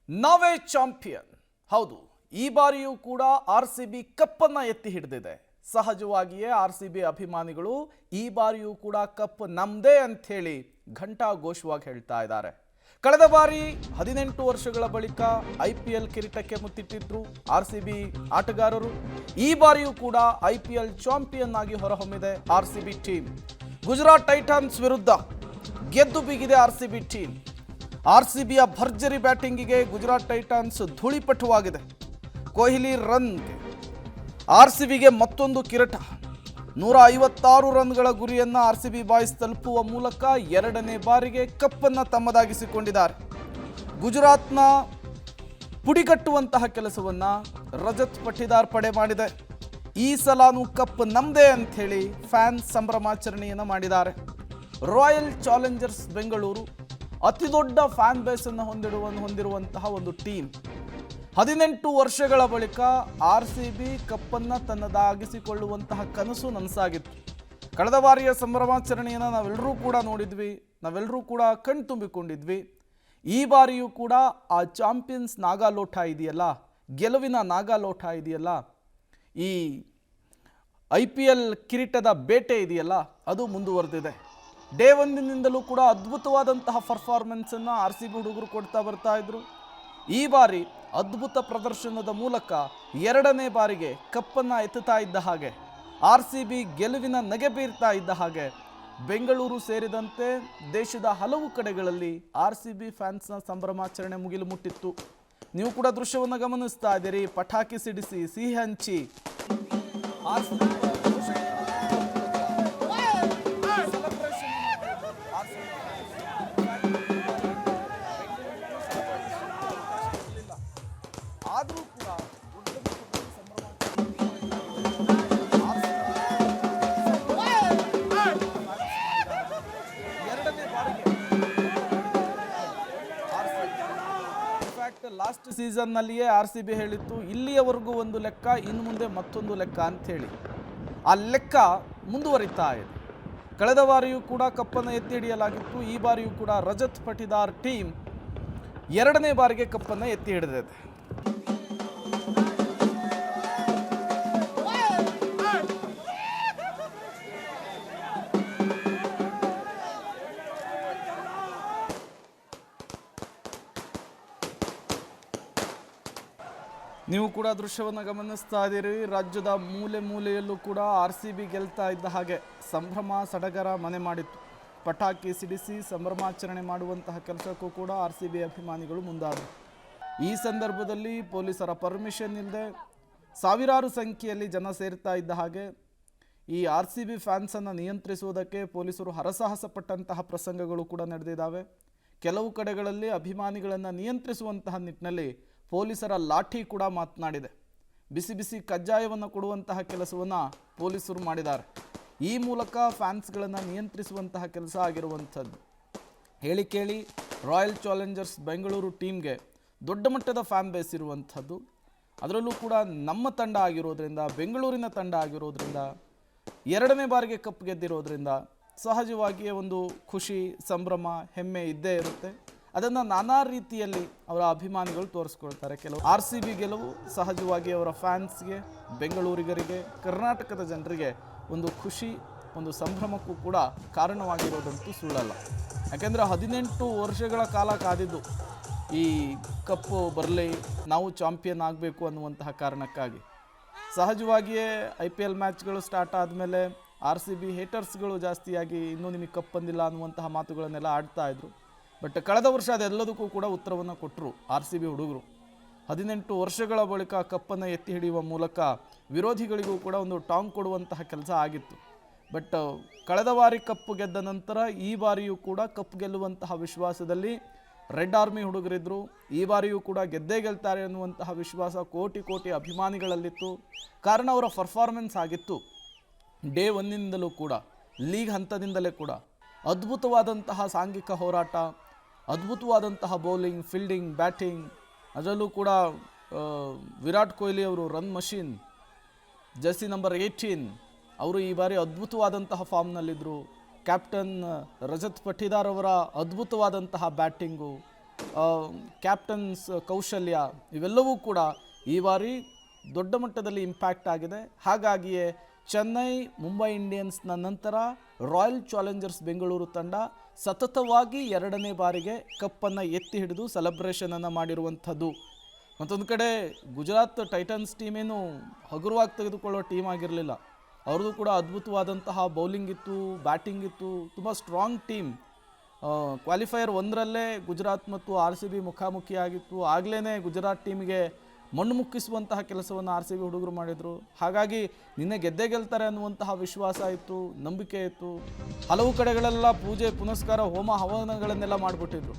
ನಾವೇ ಚಾಂಪಿಯನ್. ಹೌದು, ಈ ಬಾರಿಯೂ ಕೂಡ ಆರ್ಸಿಬಿ ಕಪ್ಪನ್ನು ಎತ್ತಿ ಹಿಡಿದಿದೆ. ಸಹಜವಾಗಿಯೇ ಆರ್ಸಿಬಿ ಅಭಿಮಾನಿಗಳು ಈ ಬಾರಿಯೂ ಕೂಡ ಕಪ್ ನಮ್ದೇ ಅಂತ ಹೇಳಿ ಘಂಟಾಘೋಷವಾಗಿ ಹೇಳ್ತಾ ಇದ್ದಾರೆ. ಕಳೆದ ಬಾರಿ 18 ವರ್ಷಗಳ ಬಳಿಕ IPL ಕಿರೀಟಕ್ಕೆ ಮುತ್ತಿಟ್ಟಿದ್ರು ಆರ್ಸಿಬಿ ಆಟಗಾರರು. ಈ ಬಾರಿಯೂ ಕೂಡ IPL ಚಾಂಪಿಯನ್ ಆಗಿ ಹೊರಹೊಮ್ಮಿದೆ ಆರ್ಸಿಬಿ ಟೀಮ್. ಗುಜರಾತ್ ಟೈಟಾನ್ಸ್ ವಿರುದ್ಧ ಗೆದ್ದು ಬೀಗಿದೆ ಆರ್ಸಿಬಿ ಟೀಮ್. ಆರ್ಸಿಬಿಯ ಭರ್ಜರಿ ಬ್ಯಾಟಿಂಗಿಗೆ ಗುಜರಾತ್ ಟೈಟಾನ್ಸ್ ಧೂಳಿಪಟವಾಗಿದೆ. ಕೊಹ್ಲಿ ರನ್ಗೆ ಆರ್ಸಿಬಿಗೆ ಮತ್ತೊಂದು ಕಿರೀಟ. 156 ರನ್ಗಳ ಗುರಿಯನ್ನು ಆರ್ಸಿಬಿ ಬಾಯ್ಸ್ ತಲುಪುವ ಮೂಲಕ ಎರಡನೇ ಬಾರಿಗೆ ಕಪ್ಪನ್ನು ತಮ್ಮದಾಗಿಸಿಕೊಂಡಿದ್ದಾರೆ. ಗುಜರಾತ್ನ ಪುಡಿಗಟ್ಟುವಂತಹ ಕೆಲಸವನ್ನು ರಜತ್ ಪಟಿದಾರ್ ಪಡೆ ಮಾಡಿದೆ. ಈ ಸಲಾನು ಕಪ್ ನಮ್ದೇ ಅಂತ ಹೇಳಿ ಫ್ಯಾನ್ಸ್ ಸಂಭ್ರಮಾಚರಣೆಯನ್ನು ಮಾಡಿದ್ದಾರೆ. ರಾಯಲ್ ಚಾಲೆಂಜರ್ಸ್ ಬೆಂಗಳೂರು ಅತಿ ದೊಡ್ಡ ಫ್ಯಾನ್ ಬೇಸನ್ನು ಹೊಂದಿರುವಂತಹ ಒಂದು ಟೀಮ್. 18 ವರ್ಷಗಳ ಬಳಿಕ ಆರ್ಸಿಬಿ ಕಪ್ಪನ್ನು ತನ್ನದಾಗಿಸಿಕೊಳ್ಳುವಂತಹ ಕನಸು ನನಸಾಗಿತ್ತು. ಕಳೆದ ಬಾರಿಯ ಸಂಭ್ರಮಾಚರಣೆಯನ್ನು ನಾವೆಲ್ಲರೂ ಕೂಡ ನೋಡಿದ್ವಿ, ನಾವೆಲ್ಲರೂ ಕೂಡ ಕಣ್ತುಂಬಿಕೊಂಡಿದ್ವಿ. ಈ ಬಾರಿಯೂ ಕೂಡ ಆ ಚಾಂಪಿಯನ್ಸ್ ನಾಗಾಲೋಟ ಇದೆಯಲ್ಲ, ಗೆಲುವಿನ ನಾಗಾಲೋಟ ಇದೆಯಲ್ಲ, ಈ IPL ಕಿರೀಟದ ಬೇಟೆ ಇದೆಯಲ್ಲ, ಅದು ಮುಂದುವರೆದಿದೆ. ಡೇ ಒಂದಿನಿಂದಲೂ ಕೂಡ ಅದ್ಭುತವಾದಂತಹ ಪರ್ಫಾರ್ಮೆನ್ಸನ್ನು ಆರ್ಸಿಬಿ ಹುಡುಗರು ಕೊಡ್ತಾ ಬರ್ತಾ ಇದ್ರು. ಈ ಬಾರಿ ಅದ್ಭುತ ಪ್ರದರ್ಶನದ ಮೂಲಕ ಎರಡನೇ ಬಾರಿಗೆ ಕಪ್ಪನ್ನು ಎತ್ತುತ್ತಾ ಇದ್ದ ಹಾಗೆ, ಆರ್ಸಿಬಿ ಗೆಲುವಿನ ನಗೆ ಬೀರ್ತಾ ಇದ್ದ ಹಾಗೆ, ಬೆಂಗಳೂರು ಸೇರಿದಂತೆ ದೇಶದ ಹಲವು ಕಡೆಗಳಲ್ಲಿ ಆರ್ಸಿಬಿ ಫ್ಯಾನ್ಸ್ನ ಸಂಭ್ರಮಾಚರಣೆ ಮುಗಿಲು ಮುಟ್ಟಿತ್ತು. ನೀವು ಕೂಡ ದೃಶ್ಯವನ್ನು ಗಮನಿಸ್ತಾ ಇದ್ದೀರಿ. ಪಟಾಕಿ ಸಿಡಿಸಿ, ಸಿಹಿ ಹಂಚಿ ಆದರೂ ಕೂಡ ಎರಡನೇ ಬಾರಿಗೆ ಇನ್ಫ್ಯಾಕ್ಟ್ ಲಾಸ್ಟ್ ಸೀಸನ್ನಲ್ಲಿಯೇ ಆರ್ಸಿಬಿ ಹೇಳಿತ್ತು, ಇಲ್ಲಿಯವರೆಗೂ ಒಂದು ಲೆಕ್ಕ, ಇನ್ನು ಮುಂದೆ ಮತ್ತೊಂದು ಲೆಕ್ಕ ಅಂತ ಹೇಳಿ. ಆ ಲೆಕ್ಕ ಮುಂದುವರಿತಾ ಇದೆ. ಕಳೆದ ಬಾರಿಯೂ ಕೂಡ ಕಪ್ಪನ್ನು ಎತ್ತಿ ಹಿಡಿಯಲಾಗಿತ್ತು. ಈ ಬಾರಿಯೂ ಕೂಡ ರಜತ್ ಪಟಿದಾರ್ ಟೀಮ್ ಎರಡನೇ ಬಾರಿಗೆ ಕಪ್ಪನ್ನು ಎತ್ತಿ ಹಿಡಿದಿದೆ. ನೀವು ಕೂಡ ದೃಶ್ಯವನ್ನು ಗಮನಿಸ್ತಾ ಇದ್ದೀರಿ. ರಾಜ್ಯದ ಮೂಲೆ ಮೂಲೆಯಲ್ಲೂ ಕೂಡ ಆರ್ಸಿಬಿ ಗೆಲ್ತಾ ಇದ್ದ ಹಾಗೆ ಸಂಭ್ರಮ ಸಡಗರ ಮನೆ ಮಾಡಿತ್ತು. ಪಟಾಕಿ ಸಿಡಿಸಿ ಸಂಭ್ರಮಾಚರಣೆ ಮಾಡುವಂತಹ ಕೆಲಸಕ್ಕೂ ಕೂಡ ಆರ್ಸಿಬಿ ಅಭಿಮಾನಿಗಳು ಮುಂದಾದರು. ಈ ಸಂದರ್ಭದಲ್ಲಿ ಪೊಲೀಸರ ಪರ್ಮಿಷನ್ ಇಲ್ಲದೆ ಸಾವಿರಾರು ಸಂಖ್ಯೆಯಲ್ಲಿ ಜನ ಸೇರ್ತಾ ಇದ್ದ ಹಾಗೆ ಈ ಆರ್ಸಿಬಿ ಫ್ಯಾನ್ಸನ್ನು ನಿಯಂತ್ರಿಸುವುದಕ್ಕೆ ಪೊಲೀಸರು ಹರಸಾಹಸ ಪಟ್ಟಂತಹ ಪ್ರಸಂಗಗಳು ಕೂಡ ನಡೆದಿದ್ದಾವೆ. ಕೆಲವು ಕಡೆಗಳಲ್ಲಿ ಅಭಿಮಾನಿಗಳನ್ನು ನಿಯಂತ್ರಿಸುವಂತಹ ನಿಟ್ಟಿನಲ್ಲಿ ಪೊಲೀಸರ ಲಾಠಿ ಕೂಡ ಮಾತನಾಡಿದೆ. ಬಿಸಿ ಬಿಸಿ ಕಜ್ಜಾಯವನ್ನು ಕೊಡುವಂತಹ ಕೆಲಸವನ್ನು ಪೊಲೀಸರು ಮಾಡಿದ್ದಾರೆ. ಈ ಮೂಲಕ ಫ್ಯಾನ್ಸ್ಗಳನ್ನು ನಿಯಂತ್ರಿಸುವಂತಹ ಕೆಲಸ ಆಗಿರುವಂಥದ್ದು. ಹೇಳಿ ಕೇಳಿ ರಾಯಲ್ ಚಾಲೆಂಜರ್ಸ್ ಬೆಂಗಳೂರು ಟೀಮ್ಗೆ ದೊಡ್ಡ ಮಟ್ಟದ ಫ್ಯಾನ್ ಬೇಸ್ ಇರುವಂಥದ್ದು. ಅದರಲ್ಲೂ ಕೂಡ ನಮ್ಮ ತಂಡ ಆಗಿರೋದ್ರಿಂದ, ಬೆಂಗಳೂರಿನ ತಂಡ ಆಗಿರೋದ್ರಿಂದ, ಎರಡನೇ ಬಾರಿಗೆ ಕಪ್ ಗೆದ್ದಿರೋದ್ರಿಂದ ಸಹಜವಾಗಿಯೇ ಒಂದು ಖುಷಿ, ಸಂಭ್ರಮ, ಹೆಮ್ಮೆ ಇದ್ದೇ ಇರುತ್ತೆ. ಅದನ್ನು ನಾನಾ ರೀತಿಯಲ್ಲಿ ಅವರ ಅಭಿಮಾನಿಗಳು ತೋರಿಸ್ಕೊಳ್ತಾರೆ. ಕೆಲವು ಆರ್ಸಿಬಿ ಗೆಲುವು ಸಹಜವಾಗಿ ಅವರ ಫ್ಯಾನ್ಸ್ಗೆ, ಬೆಂಗಳೂರಿಗರಿಗೆ, ಕರ್ನಾಟಕದ ಜನರಿಗೆ ಒಂದು ಖುಷಿ, ಒಂದು ಸಂಭ್ರಮಕ್ಕೂ ಕೂಡ ಕಾರಣವಾಗಿರೋದಂತೂ ಸುಳ್ಳಲ್ಲ. ಯಾಕೆಂದರೆ 18 ವರ್ಷಗಳ ಕಾಲ ಕಾದಿದ್ದು ಈ ಕಪ್ಪು ಬರಲಿ, ನಾವು ಚಾಂಪಿಯನ್ ಆಗಬೇಕು ಅನ್ನುವಂತಹ ಕಾರಣಕ್ಕಾಗಿ. ಸಹಜವಾಗಿಯೇ IPL ಮ್ಯಾಚ್ಗಳು ಸ್ಟಾರ್ಟ್ ಆದಮೇಲೆ ಆರ್ಸಿಬಿ ಹೇಟರ್ಸ್ಗಳು ಜಾಸ್ತಿಯಾಗಿ ಇನ್ನೂ ನಿಮಗೆ ಕಪ್ ಬಂದಿಲ್ಲ ಅನ್ನುವಂತಹ ಮಾತುಗಳನ್ನೆಲ್ಲ ಆಡ್ತಾ ಇದ್ರು. ಬಟ್ ಕಳೆದ ವರ್ಷ ಅದೆಲ್ಲದಕ್ಕೂ ಕೂಡ ಉತ್ತರವನ್ನು ಕೊಟ್ಟರು ಆರ್ಸಿಬಿ ಹುಡುಗರು. 18 ವರ್ಷಗಳ ಬಳಿಕ ಕಪ್ಪನ್ನು ಎತ್ತಿ ಹಿಡಿಯುವ ಮೂಲಕ ವಿರೋಧಿಗಳಿಗೂ ಕೂಡ ಒಂದು ಟಾಂಗ್ ಕೊಡುವಂತಹ ಕೆಲಸ ಆಗಿತ್ತು. ಬಟ್ ಕಳೆದ ಬಾರಿ ಕಪ್ಪು ಗೆದ್ದ ನಂತರ ಈ ಬಾರಿಯೂ ಕೂಡ ಕಪ್ ಗೆಲ್ಲುವಂತಹ ವಿಶ್ವಾಸದಲ್ಲಿ ರೆಡ್ ಆರ್ಮಿ ಹುಡುಗರಿದ್ದರು. ಈ ಬಾರಿಯೂ ಕೂಡ ಗೆದ್ದೇ ಗೆಲ್ತಾರೆ ಅನ್ನುವಂತಹ ವಿಶ್ವಾಸ ಕೋಟಿ ಕೋಟಿ ಅಭಿಮಾನಿಗಳಲ್ಲಿತ್ತು. ಕಾರಣ ಅವರ ಪರ್ಫಾರ್ಮೆನ್ಸ್ ಆಗಿತ್ತು. ಡೇ ಒಂದಿಂದಲೂ ಕೂಡ, ಲೀಗ್ ಹಂತದಿಂದಲೇ ಕೂಡ ಅದ್ಭುತವಾದಂತಹ ಸಾಂಘಿಕ ಹೋರಾಟ, ಅದ್ಭುತವಾದಂತಹ ಬೌಲಿಂಗ್, ಫೀಲ್ಡಿಂಗ್, ಬ್ಯಾಟಿಂಗ್, ಅದರಲ್ಲೂ ಕೂಡ ವಿರಾಟ್ ಕೊಹ್ಲಿ ಅವರು ರನ್ ಮಷೀನ್, ಜರ್ಸಿ ನಂಬರ್ 18 ಅವರು ಈ ಬಾರಿ ಅದ್ಭುತವಾದಂತಹ ಫಾರ್ಮ್ನಲ್ಲಿದ್ದರು. ಕ್ಯಾಪ್ಟನ್ ರಜತ್ ಪಟಿದಾರ್ ಅವರ ಅದ್ಭುತವಾದಂತಹ ಬ್ಯಾಟಿಂಗು, ಕ್ಯಾಪ್ಟನ್ಸ್ ಕೌಶಲ್ಯ ಇವೆಲ್ಲವೂ ಕೂಡ ಈ ಬಾರಿ ದೊಡ್ಡ ಮಟ್ಟದಲ್ಲಿ ಇಂಪ್ಯಾಕ್ಟ್ ಆಗಿದೆ. ಹಾಗಾಗಿಯೇ ಚೆನ್ನೈ, ಮುಂಬೈ ಇಂಡಿಯನ್ಸ್ನ ನಂತರ ರಾಯಲ್ ಚಾಲೆಂಜರ್ಸ್ ಬೆಂಗಳೂರು ತಂಡ ಸತತವಾಗಿ 2ನೇ ಬಾರಿಗೆ ಕಪ್ಪನ್ನು ಎತ್ತಿ ಹಿಡಿದು ಸೆಲೆಬ್ರೇಷನನ್ನು ಮಾಡಿರುವಂಥದ್ದು. ಮತ್ತೊಂದು ಕಡೆ ಗುಜರಾತ್ ಟೈಟನ್ಸ್ ಟೀಮೇನು ಹಗುರವಾಗಿ ತೆಗೆದುಕೊಳ್ಳೋ ಟೀಮ್ ಆಗಿರಲಿಲ್ಲ. ಅವ್ರದ್ದು ಕೂಡ ಅದ್ಭುತವಾದಂತಹ ಬೌಲಿಂಗ್ ಇತ್ತು, ಬ್ಯಾಟಿಂಗ್ ಇತ್ತು, ತುಂಬ ಸ್ಟ್ರಾಂಗ್ ಟೀಮ್. ಕ್ವಾಲಿಫೈಯರ್ 1ರಲ್ಲೇ ಗುಜರಾತ್ ಮತ್ತು RCB ಮುಖಾಮುಖಿಯಾಗಿತ್ತು. ಆಗಲೇ ಗುಜರಾತ್ ಟೀಮಿಗೆ ಮಣ್ಣು ಮುಕ್ಕಿಸುವಂತಹ ಕೆಲಸವನ್ನು RCB ಹುಡುಗರು ಮಾಡಿದರು. ಹಾಗಾಗಿ ನಿನ್ನೆ ಗೆದ್ದೇ ಗೆಲ್ತಾರೆ ಅನ್ನುವಂತಹ ವಿಶ್ವಾಸ ಇತ್ತು, ನಂಬಿಕೆ ಇತ್ತು. ಹಲವು ಕಡೆಗಳೆಲ್ಲ ಪೂಜೆ ಪುನಸ್ಕಾರ, ಹೋಮ ಹವನಗಳನ್ನೆಲ್ಲ ಮಾಡಿಬಿಟ್ಟಿದ್ರು.